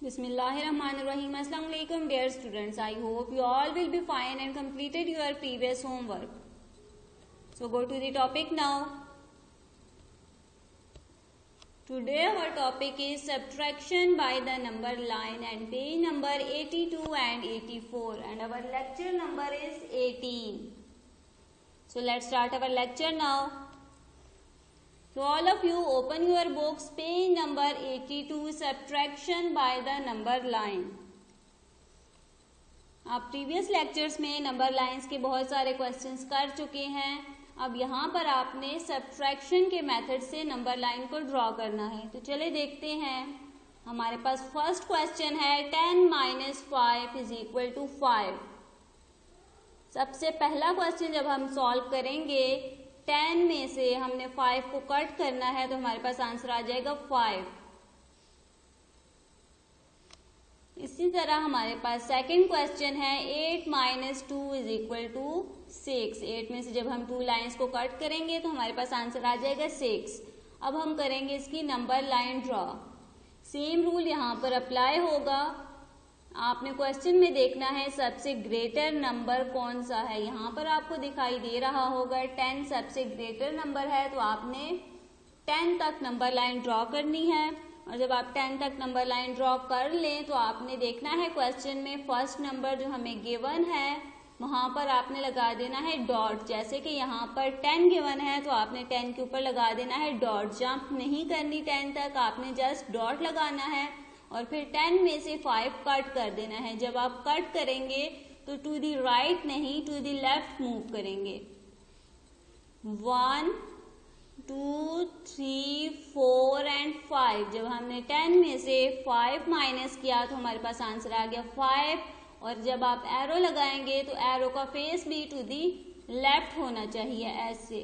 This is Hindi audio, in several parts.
Bismillahirrahmanirrahim. Assalamu alaikum dear students. I hope you all will be fine and completed your previous homework. So go to the topic now. Today our topic is subtraction by the number line and page number 82 and 84 and our lecture number is 18. So let's start our lecture now. So all of you open your books, page number 82, subtraction by the number line. आप प्रीवियस लेक्चर्स में नंबर लाइंस के बहुत सारे क्वेश्चंस कर चुके हैं. अब यहाँ पर आपने सब्ट्रैक्शन के मेथड से नंबर लाइन को ड्रॉ करना है. तो चले देखते हैं. हमारे पास फर्स्ट क्वेश्चन है 10 - 5 = 5. सबसे पहला क्वेश्चन जब हम सॉल्व करेंगे 10 में से हमने 5 को कट करना है तो हमारे पास आंसर आ जाएगा 5. इसी तरह हमारे पास सेकंड क्वेश्चन है 8 - 2 = 6. 8 में से जब हम 2 लाइंस को कट करेंगे तो हमारे पास आंसर आ जाएगा 6. अब हम करेंगे इसकी number line draw. Same rule यहाँ पर अप्लाई होगा. आपने क्वेश्चन में देखना है सबसे ग्रेटर नंबर कौन सा है. यहाँ पर आपको दिखाई दे रहा होगा 10 सबसे ग्रेटर नंबर है तो आपने 10 तक नंबर लाइन ड्रॉ करनी है. और जब आप 10 तक नंबर लाइन ड्रॉ कर लें तो आपने देखना है क्वेश्चन में फर्स्ट नंबर जो हमें गिवन है वहां पर आपने लगा देना है डॉट. जैसे कि यहाँ पर 10 गिवन है तो आपने 10 के ऊपर लगा देना है डॉट. जंप नहीं करनी 10 तक, आपने जस्ट डॉट लगाना है और फिर 10 में से 5 कट कर देना है. जब आप कट करेंगे तो टू दी राइट नहीं टू दी लेफ्ट मूव करेंगे. 1 2 3 4 एंड 5. जब हमने 10 में से 5 माइनस किया तो हमारे पास आंसर आ गया 5. और जब आप एरो लगाएंगे तो एरो का फेस भी टू दी लेफ्ट होना चाहिए ऐसे.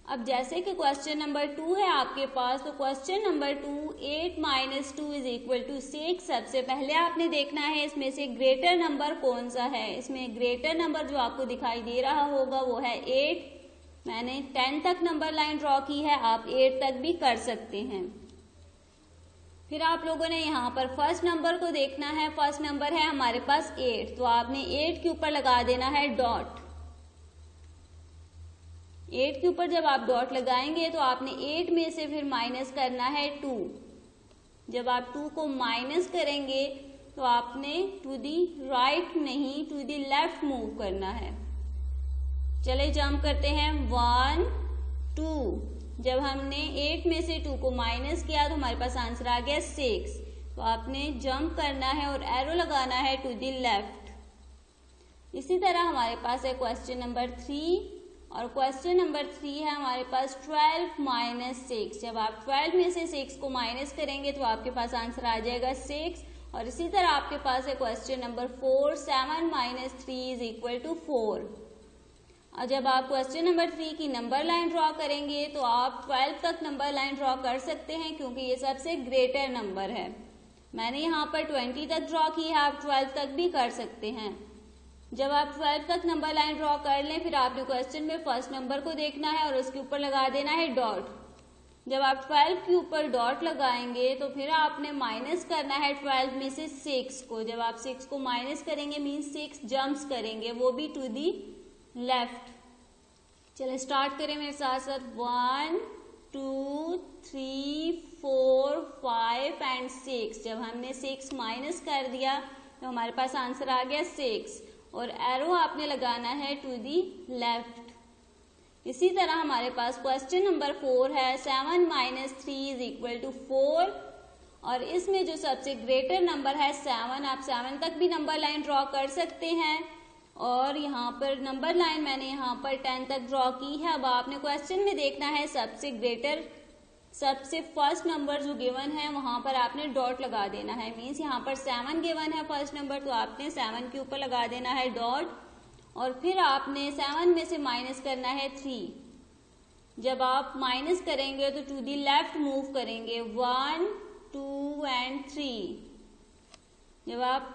अब जैसे कि क्वेश्चन नंबर 2 है आपके पास, तो क्वेश्चन नंबर 2 8 - 2 = 6. सबसे पहले आपने देखना है इसमें से ग्रेटर नंबर कौन सा है. इसमें ग्रेटर नंबर जो आपको दिखाई दे रहा होगा वो है 8. मैंने 10 तक नंबर लाइन ड्रॉ की है, आप 8 तक भी कर सकते हैं. फिर आप लोगों ने यहाँ पर फर्स्ट नंबर को देखना है. फर्स्ट नंबर है हमारे पास 8 तो आपने 8 के ऊपर लगा देना है डॉट. 8 के ऊपर जब आप डॉट लगाएंगे तो आपने 8 में से फिर माइनस करना है 2. जब आप 2 को माइनस करेंगे तो आपने टू दी राइट नहीं टू दी लेफ्ट मूव करना है. चले जंप करते हैं 1 2. जब हमने 8 में से 2 को माइनस किया तो हमारे पास आंसर आ गया 6. तो आपने जंप करना है और एरो लगाना है टू दी लेफ्ट. इसी तरह हमारे पास है क्वेश्चन नंबर 3 और क्वेश्चन नंबर 3 है हमारे पास 12 - 6. जब आप 12 में से 6 को माइनस करेंगे तो आपके पास आंसर आ जाएगा 6. और इसी तरह आपके पास है क्वेश्चन नंबर 4 7 - 3 = 4. और जब आप क्वेश्चन नंबर 3 की नंबर लाइन ड्रॉ करेंगे तो आप 12 तक नंबर लाइन ड्रॉ कर सकते हैं क्योंकि ये सबसे ग्रेटर नंबर है. मैंने यहाँ पर 20 तक ड्रॉ की है, आप 12 तक भी कर सकते हैं. जब आप 12 तक नंबर लाइन ड्रॉ कर लें फिर आपने क्वेश्चन में फर्स्ट नंबर को देखना है और उसके ऊपर लगा देना है डॉट. जब आप 12 के ऊपर डॉट लगाएंगे तो फिर आपने माइनस करना है 12 में से 6 को. जब आप 6 को माइनस करेंगे मीन्स 6 जंप्स करेंगे, वो भी टू दी लेफ्ट. चलिए स्टार्ट करें मेरे साथ साथ. 1 2 3 4 5 एंड 6. जब हमने 6 माइनस कर दिया तो हमारे पास आंसर आ गया 6 और एरो आपने लगाना है टू दी लेफ्ट. इसी तरह हमारे पास क्वेश्चन नंबर 4 है 7 - 3 = 4. और इसमें जो सबसे ग्रेटर नंबर है 7, आप 7 तक भी नंबर लाइन ड्रॉ कर सकते हैं. और यहाँ पर नंबर लाइन मैंने यहाँ पर 10 तक ड्रॉ की है. अब आपने क्वेश्चन में देखना है सबसे ग्रेटर सबसे फर्स्ट नंबर जो गिवन है वहां पर आपने डॉट लगा देना है. मीन्स यहाँ पर 7 गिवन है फर्स्ट नंबर तो आपने 7 के ऊपर लगा देना है डॉट. और फिर आपने 7 में से माइनस करना है 3. जब आप माइनस करेंगे तो टू दी लेफ्ट मूव करेंगे 1 2 एंड 3. जब आप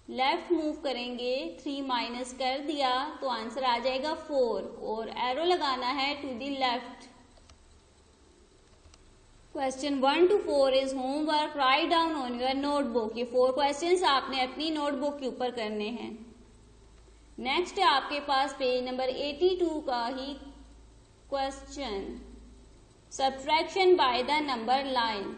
लेफ्ट मूव करेंगे 3 माइनस कर दिया तो आंसर आ जाएगा 4 और एरो लगाना है to the left. Question 1 to 4 is homework, right down on your notebook. ये 4 क्वेश्चंस आपने अपनी नोटबुक के ऊपर करने हैं। नेक्स्ट है आपके पास पेज नंबर 82 का ही question, subtraction by the number line.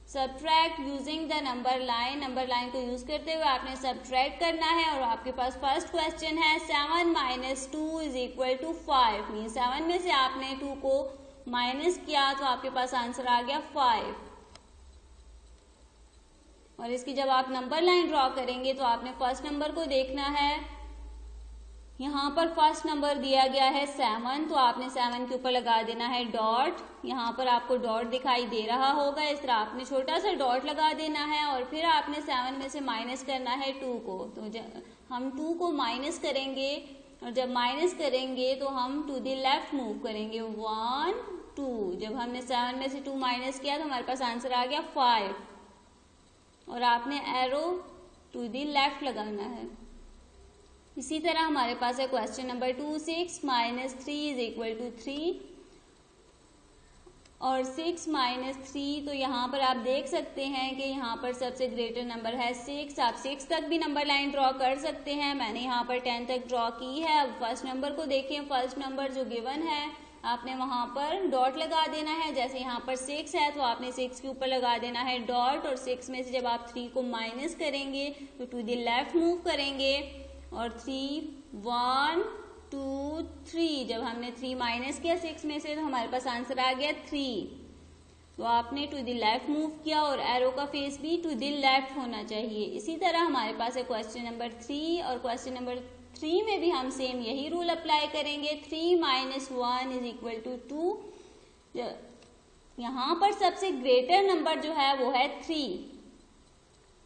Subtract using the number line, number line को यूज करते हुए आपने सब्ट्रैक्ट करना है। और आपके पास फर्स्ट क्वेश्चन है 7 - 2 इज इक्वल टू 5। मीन 7 में से आपने 2 को माइनस किया तो आपके पास आंसर आ गया 5। और इसकी जब आप नंबर लाइन ड्रॉ करेंगे तो आपने फर्स्ट नंबर को देखना है। यहाँ पर फर्स्ट नंबर दिया गया है 7, तो आपने 7 के ऊपर लगा देना है डॉट। यहाँ पर आपको डॉट दिखाई दे रहा होगा, इस तरह आपने छोटा सा डॉट लगा देना है। और फिर आपने 7 में से माइनस करना है 2 को। तो हम 2 को माइनस करेंगे, और जब माइनस करेंगे तो हम टू द लेफ्ट मूव करेंगे, 1 2। जब हमने 7 में से 2 माइनस किया तो हमारे पास आंसर आ गया 5। और आपने एरो टू द लेफ्ट लगाना है। इसी तरह हमारे पास है question number 2, 6 - 3 is equal to 3। और 6 - 3, तो यहाँ पर आप देख सकते हैं कि यहाँ पर सबसे ग्रेटर नंबर है 6। आप 6 तक भी नंबर लाइन ड्रॉ कर सकते हैं। मैंने यहाँ पर 10 तक ड्रॉ की है। अब फर्स्ट नंबर को देखें, फर्स्ट नंबर जो गिवन है आपने वहां पर डॉट लगा देना है। जैसे यहाँ पर 6 है तो आपने 6 के ऊपर लगा देना है डॉट। और 6 में से जब आप 3 को माइनस करेंगे तो टू द लेफ्ट मूव करेंगे, और 3 1 2 3। जब हमने 3 माइनस किया 6 में से तो हमारे पास आंसर आ गया 3। तो आपने टू द लेफ्ट मूव किया, और एरो का फेस भी टू द लेफ्ट होना चाहिए। इसी तरह हमारे पास है क्वेश्चन नंबर 3, और क्वेश्चन नंबर 3 में भी हम सेम यही रूल अप्लाई करेंगे। 3 - 1 इज इक्वल टू 2। यहाँ पर सबसे ग्रेटर नंबर जो है वो है 3,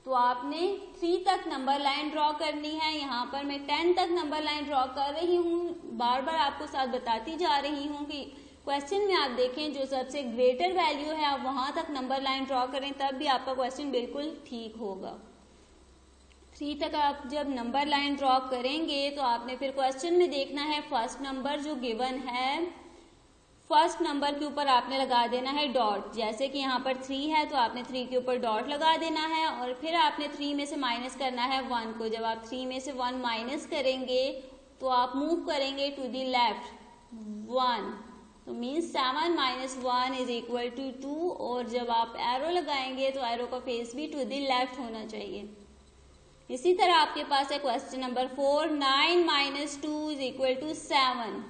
तो आपने 3 तक नंबर लाइन ड्रॉ करनी है। यहाँ पर मैं 10 तक नंबर लाइन ड्रॉ कर रही हूँ, बार बार आपको साथ बताती जा रही हूँ कि क्वेश्चन में आप देखें जो सबसे ग्रेटर वैल्यू है आप वहां तक नंबर लाइन ड्रॉ करें, तब भी आपका क्वेश्चन बिल्कुल ठीक होगा। 3 तक आप जब नंबर लाइन ड्रॉ करेंगे तो आपने फिर क्वेश्चन में देखना है फर्स्ट नंबर जो गिवन है, फर्स्ट नंबर के ऊपर आपने लगा देना है डॉट। जैसे कि यहाँ पर 3 है तो आपने 3 के ऊपर डॉट लगा देना है, और फिर आपने 3 में से माइनस करना है 1 को। जब आप 3 में से 1 माइनस करेंगे तो आप मूव करेंगे टू द लेफ्ट 1, तो मीन्स 7 - 1 इज इक्वल टू 2। और जब आप एरो लगाएंगे तो एरो का फेस भी टू द लेफ्ट होना चाहिए। इसी तरह आपके पास है question number 4, 9 - 2 is equal to 7।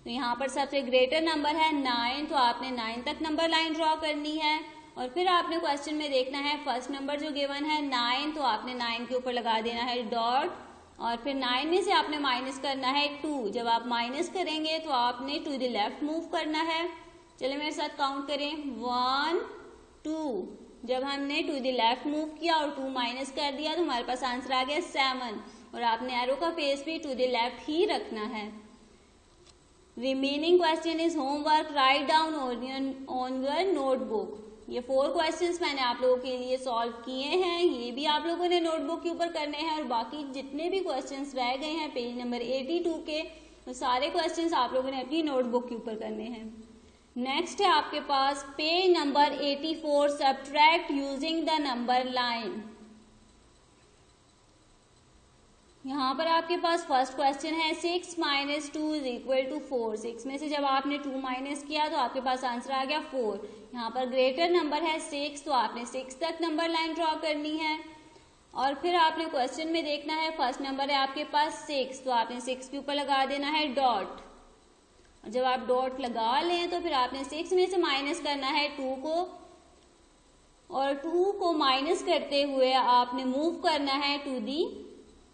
तो यहाँ पर सबसे ग्रेटर नंबर है 9, तो आपने 9 तक नंबर लाइन ड्रॉ करनी है। और फिर आपने क्वेश्चन में देखना है फर्स्ट नंबर जो गिवन है 9, तो आपने 9 के ऊपर लगा देना है डॉट। और फिर 9 में से आपने माइनस करना है 2। जब आप माइनस करेंगे तो आपने टू द लेफ्ट मूव करना है। चलिए मेरे साथ काउंट करें, 1 2। जब हमने टू द लेफ्ट मूव किया और 2 माइनस कर दिया तो हमारे पास आंसर आ गया 7। और आपने एरो का फेस भी टू द लेफ्ट ही रखना है। Remaining question is homework, right down on your notebook. ये 4 क्वेश्चंस मैंने आप लोगों के लिए सॉल्व किए हैं, ये भी आप लोगों ने नोटबुक के ऊपर करने हैं। और बाकी जितने भी क्वेश्चंस रह गए हैं पेज नंबर 82 के, वो सारे क्वेश्चंस आप लोगों ने अपनी नोटबुक के ऊपर करने हैं। नेक्स्ट है आपके पास page number 84, subtract using the number line. यहाँ पर आपके पास फर्स्ट क्वेश्चन है 6 - 2 इज इक्वल टू 4। 6 में से जब आपने 2 माइनस किया तो आपके पास आंसर आ गया 4। यहाँ पर ग्रेटर नंबर है 6, तो आपने 6 तक नंबर लाइन ड्रॉ करनी है। और फिर आपने क्वेश्चन में देखना है फर्स्ट नंबर है आपके पास 6, तो आपने 6 के ऊपर लगा देना है डॉट। और जब आप डॉट लगा लें तो फिर आपने 6 में से माइनस करना है 2 को, और 2 को माइनस करते हुए आपने मूव करना है टू दी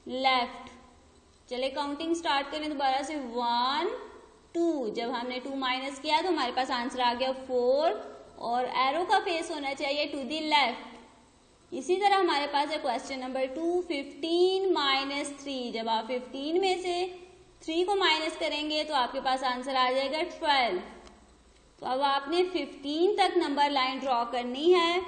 लेफ्ट। चले काउंटिंग स्टार्ट करें दोबारा से, 1 2। जब हमने 2 माइनस किया तो हमारे पास आंसर आ गया 4, और एरो का फेस होना चाहिए टू दी लेफ्ट। इसी तरह हमारे पास है क्वेश्चन नंबर 2, 15 - 3। जब आप 15 में से 3 को माइनस करेंगे तो आपके पास आंसर आ जाएगा 12। तो अब आपने 15 तक नंबर लाइन ड्रॉ करनी है,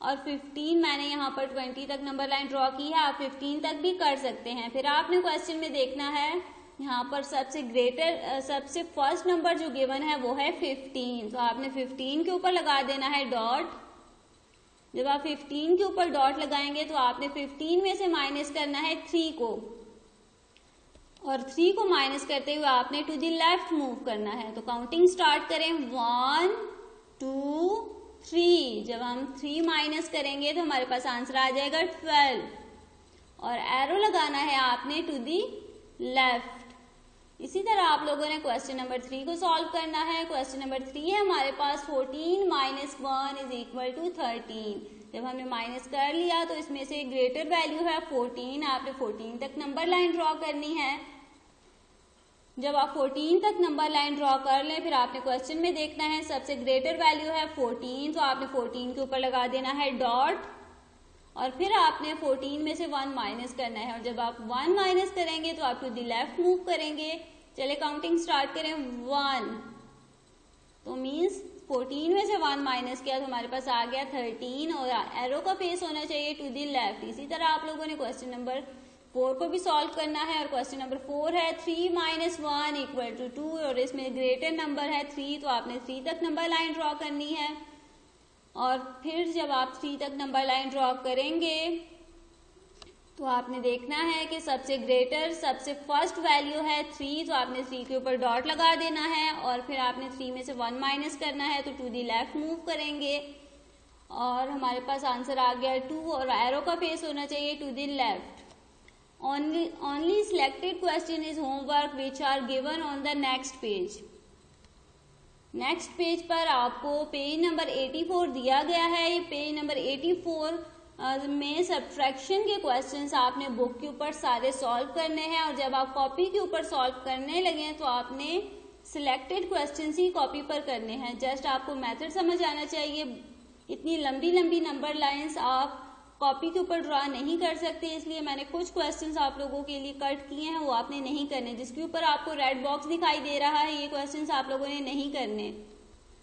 और 15 मैंने यहाँ पर 20 तक नंबर लाइन ड्रॉ की है, आप 15 तक भी कर सकते हैं। फिर आपने क्वेश्चन में देखना है यहाँ पर सबसे फर्स्ट नंबर जो गिवन है वो है 15, तो आपने 15 के ऊपर लगा देना है डॉट। जब आप 15 के ऊपर डॉट लगाएंगे तो आपने 15 में से माइनस करना है 3 को, और 3 को माइनस करते हुए आपने टू द लेफ्ट मूव करना है। तो काउंटिंग स्टार्ट करें, 1 2 3। जब हम 3 माइनस करेंगे तो हमारे पास आंसर आ जाएगा 12, और एरो लगाना है आपने टू दी लेफ्ट। इसी तरह आप लोगों ने क्वेश्चन नंबर 3 को सॉल्व करना है। क्वेश्चन नंबर 3 है हमारे पास 14 माइनस 1 इज इक्वल टू 13। जब हमने माइनस कर लिया तो इसमें से ग्रेटर वैल्यू है 14, आपने 14 तक नंबर लाइन ड्रॉ करनी है। जब आप 14 तक नंबर लाइन ड्रॉ कर लें, फिर आपने क्वेश्चन में देखना है सबसे ग्रेटर वैल्यू है 14, तो आपने 14 के ऊपर लगा देना है डॉट, और फिर आपने 14 में से 1 माइनस करना है, और जब आप 1 माइनस करेंगे तो आप टू द लेफ्ट मूव करेंगे। चले काउंटिंग स्टार्ट करें, 1, तो मीन्स 14 में से 1 माइनस किया तो हमारे पास आ गया 13, और एरो का फेस होना चाहिए टू द लेफ्ट। इसी तरह आप लोगों ने क्वेश्चन नंबर 4 को भी सॉल्व करना है, और क्वेश्चन नंबर 4 है 3 माइनस 1 इक्वल टू 2, और इसमें ग्रेटर नंबर है 3, तो आपने 3 तक नंबर लाइन ड्रॉ करनी है। और फिर जब आप 3 तक नंबर लाइन ड्रॉ करेंगे तो आपने देखना है कि सबसे फर्स्ट वैल्यू है 3, तो आपने 3 के ऊपर डॉट लगा देना है, और फिर आपने 3 में से 1 माइनस करना है, तो टू दी लेफ्ट मूव करेंगे, और हमारे पास आंसर आ गया 2, और एरो का फेस होना चाहिए to the left. Only selected question is homework which are given on the next page. Next page पर आपको पेज नंबर 84 दिया गया है। ये पेज नंबर 84 में सब्ट्रैक्शन के क्वेश्चंस आपने बुक के ऊपर सारे सॉल्व करने हैं, और जब आप कॉपी के ऊपर सॉल्व करने लगे तो आपने सिलेक्टेड क्वेश्चंस ही कॉपी पर करने हैं। जस्ट आपको मेथड समझ आना चाहिए। इतनी लंबी लंबी नंबर लाइंस आप कॉपी के ऊपर ड्रॉ नहीं कर सकते, इसलिए मैंने कुछ क्वेश्चंस आप लोगों के लिए कट किए हैं, वो आपने नहीं करने। जिसके ऊपर आपको रेड बॉक्स दिखाई दे रहा है, ये क्वेश्चंस आप लोगों ने नहीं करने,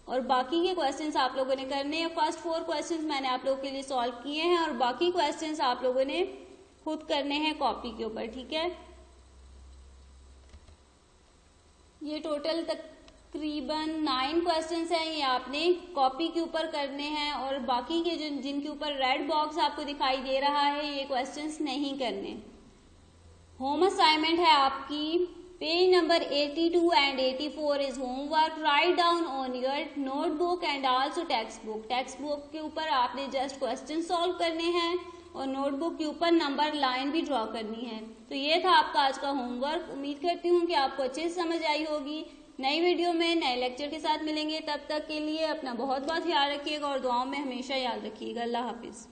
और बाकी के क्वेश्चंस आप लोगों ने करने हैं। फर्स्ट 4 क्वेश्चंस मैंने आप लोगों के लिए सॉल्व किए हैं, और बाकी क्वेश्चंस आप लोगों ने खुद करने हैं कॉपी के ऊपर, ठीक है। ये टोटल तकरीबन 9 क्वेश्चंस हैं, ये आपने कॉपी के ऊपर करने हैं, और बाकी के जिनके ऊपर रेड बॉक्स आपको दिखाई दे रहा है ये क्वेश्चंस नहीं करने। होम असाइनमेंट है आपकी page number 82 and 84 is homework. Right down on your notebook and also text book. Text book के ऊपर आपने जस्ट क्वेश्चन सॉल्व करने हैं, और नोटबुक के ऊपर नंबर लाइन भी ड्रॉ करनी है। तो ये था आपका आज का होमवर्क। उम्मीद करती हूँ कि आपको अच्छे से समझ आई होगी। नई वीडियो में नए लेक्चर के साथ मिलेंगे, तब तक के लिए अपना बहुत बहुत ख्याल रखिएगा, और दुआओं में हमेशा याद रखिएगा। अल्लाह हाफिज।